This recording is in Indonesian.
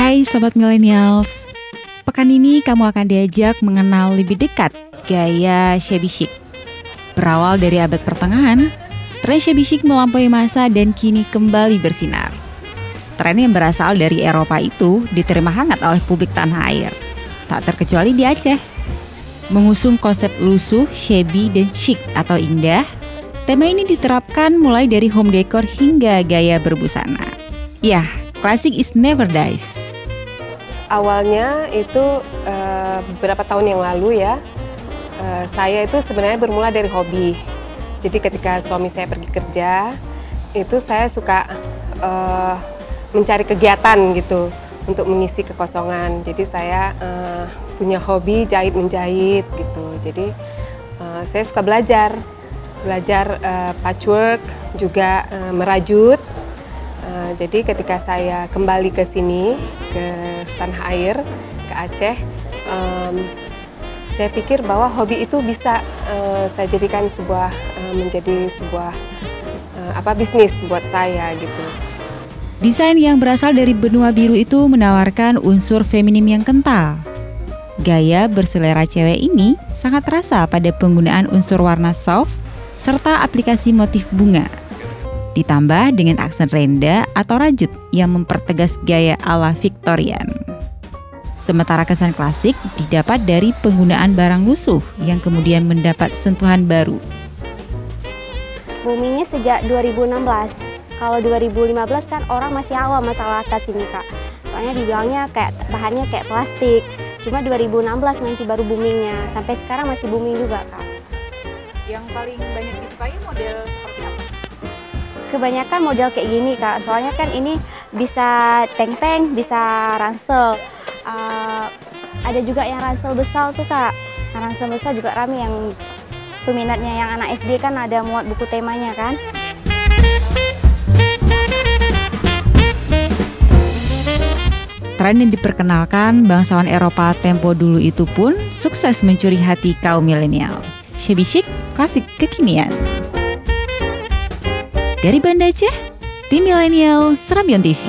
Hai Sobat Millennials, pekan ini kamu akan diajak mengenal lebih dekat gaya shabby chic. Berawal dari abad pertengahan, tren shabby chic melampaui masa dan kini kembali bersinar. Tren yang berasal dari Eropa itu diterima hangat oleh publik tanah air, tak terkecuali di Aceh. Mengusung konsep lusuh, shabby, dan chic atau indah, tema ini diterapkan mulai dari home decor hingga gaya berbusana. Yah, classic is never dies. Awalnya itu beberapa tahun yang lalu ya, saya itu sebenarnya bermula dari hobi. Jadi ketika suami saya pergi kerja, itu saya suka mencari kegiatan gitu untuk mengisi kekosongan. Jadi saya punya hobi jahit-menjahit gitu. Jadi saya suka belajar patchwork, juga merajut. Jadi ketika saya kembali ke sini, ke tanah air, ke Aceh, saya pikir bahwa hobi itu bisa saya jadikan menjadi sebuah bisnis buat saya gitu. Desain yang berasal dari benua biru itu menawarkan unsur feminim yang kental. Gaya berselera cewek ini sangat terasa pada penggunaan unsur warna soft serta aplikasi motif bunga. Ditambah dengan aksen renda atau rajut yang mempertegas gaya ala Victorian. Sementara kesan klasik didapat dari penggunaan barang lusuh yang kemudian mendapat sentuhan baru. Boomingnya sejak 2016. Kalau 2015 kan orang masih awam masalah tas ini, Kak. Soalnya dibilangnya kayak bahannya kayak plastik. Cuma 2016 nanti baru boomingnya. Sampai sekarang masih booming juga, Kak. Yang paling banyak disukai model seperti apa? Kebanyakan model kayak gini, Kak. Soalnya kan ini bisa tank-tank, bisa ransel. Ada juga yang ransel besar tuh, Kak. Nah, ransel besar juga rame yang peminatnya, yang anak SD kan ada muat buku temanya kan. Tren yang diperkenalkan bangsawan Eropa tempo dulu itu pun sukses mencuri hati kaum milenial. Shabby chic, klasik kekinian. Dari Banda Aceh, tim Millennial Serambion TV.